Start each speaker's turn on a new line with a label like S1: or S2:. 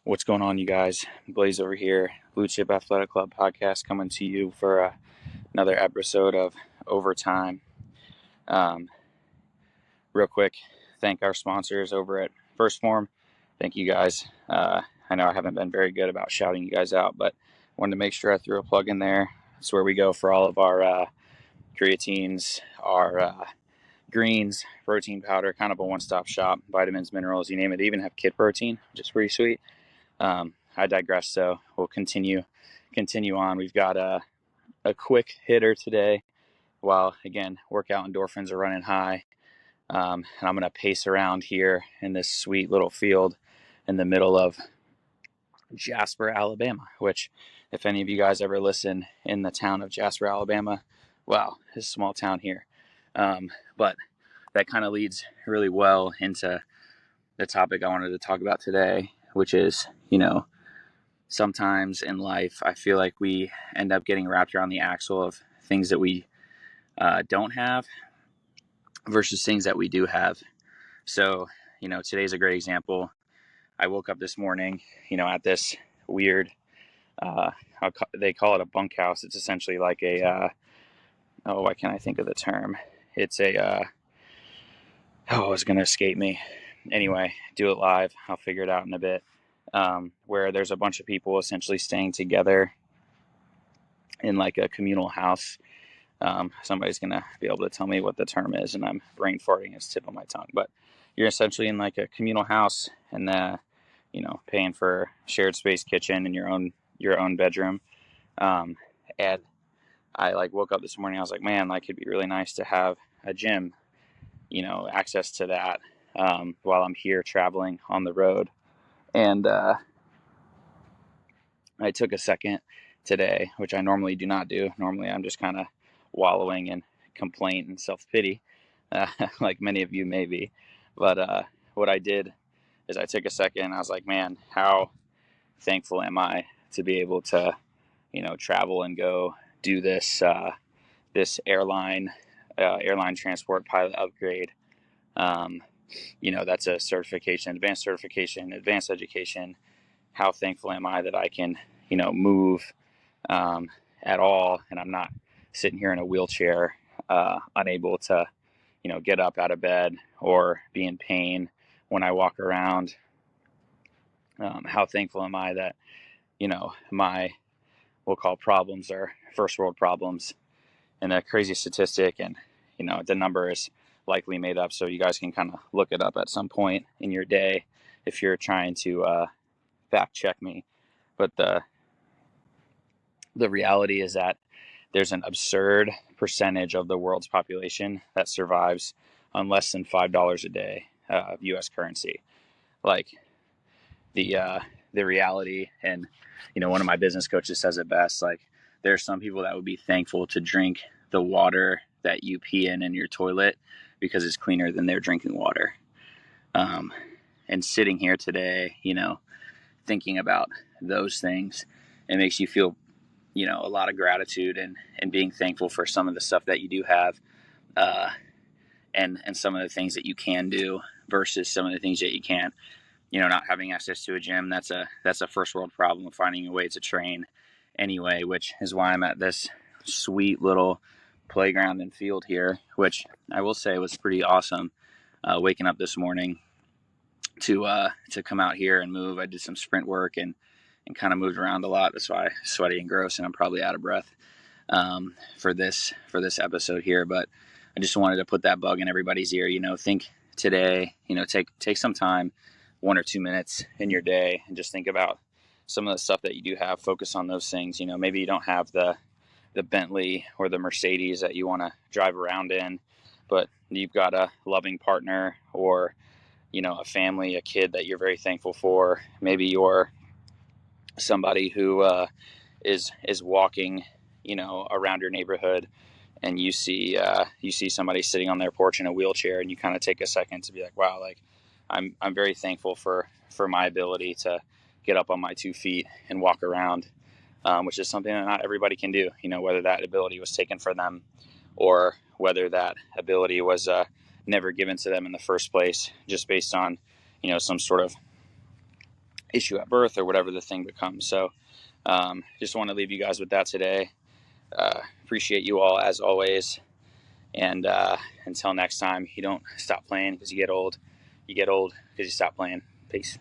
S1: What's going on, you guys? Blaze over here, Blue Chip Athletic Club podcast, coming to you for another episode of Overtime. Real quick, thank our sponsors over at First Form. Thank you guys. I know I haven't been very good about shouting you guys out, but wanted to make sure I threw a plug in there. It's where we go for all of our creatines, our greens, protein powder, kind of a one-stop shop, vitamins, minerals, you name it. They even have kid protein, which is pretty sweet. I digress, so we'll continue on. We've got a quick hitter today while, again, workout endorphins are running high. And I'm going to pace around here in this sweet little field in the middle of Jasper, Alabama, which, if any of you guys ever listen in the town of Jasper, Alabama, wow, it's a small town here. But that kind of leads really well into the topic I wanted to talk about today, which is, sometimes in life, I feel like we end up getting wrapped around the axle of things that we don't have versus things that we do have. So, today's a great example. I woke up this morning, at this weird, they call it a bunkhouse. It's essentially like why can't I think of the term? It's it's going to escape me. Anyway, do it live. I'll figure it out in a bit. Where there's a bunch of people essentially staying together in like a communal house. Somebody's going to be able to tell me what the term is, and I'm brain farting as tip on my tongue. But you're essentially in like a communal house and, paying for shared space kitchen and your own bedroom. And I woke up this morning. I was like, man, it'd be really nice to have a gym, access to that while I'm here traveling on the road. And I took a second today, which I normally do not do. Normally, I'm just kind of wallowing in complaint and self-pity, like many of you may be. But what I did is I took a second and I was like, man, how thankful am I to be able to, travel and go do this this airline transport pilot upgrade. That's a certification, advanced education. How thankful am I that I can, move at all, and I'm not sitting here in a wheelchair, unable to, get up out of bed or be in pain when I walk around. How thankful am I that, my, we'll call problems are first world problems, and a crazy statistic, and, the number is likely made up, so you guys can kind of look it up at some point in your day if you're trying to fact check me. But the reality is that there's an absurd percentage of the world's population that survives on less than $5 a day of U.S. currency. Like the reality, and one of my business coaches says it best. Like, there's some people that would be thankful to drink the water that you pee in your toilet because it's cleaner than their drinking water. And sitting here today, thinking about those things, it makes you feel, a lot of gratitude and being thankful for some of the stuff that you do have, and some of the things that you can do versus some of the things that you can't. Not having access to a gym, that's a first world problem of finding a way to train anyway, which is why I'm at this sweet little playground and field here, which I will say was pretty awesome. Waking up this morning to come out here and move. I did some sprint work and kind of moved around a lot. That's why I'm sweaty and gross, and I'm probably out of breath for this episode here. But I just wanted to put that bug in everybody's ear. Think today. Take some time, 1 or 2 minutes in your day, and just think about some of the stuff that you do have. Focus on those things. Maybe you don't have the Bentley or the Mercedes that you want to drive around in, but you've got a loving partner, or a family, a kid that you're very thankful for. Maybe you're somebody who is walking, around your neighborhood, and you see somebody sitting on their porch in a wheelchair, and you kind of take a second to be like, wow, like I'm very thankful for my ability to get up on my 2 feet and walk around, which is something that not everybody can do. Whether that ability was taken from them or whether that ability was never given to them in the first place, just based on, some sort of issue at birth or whatever the thing becomes. So just want to leave you guys with that today. Appreciate you all as always. And until next time, you don't stop playing because you get old. You get old because you stop playing. Peace.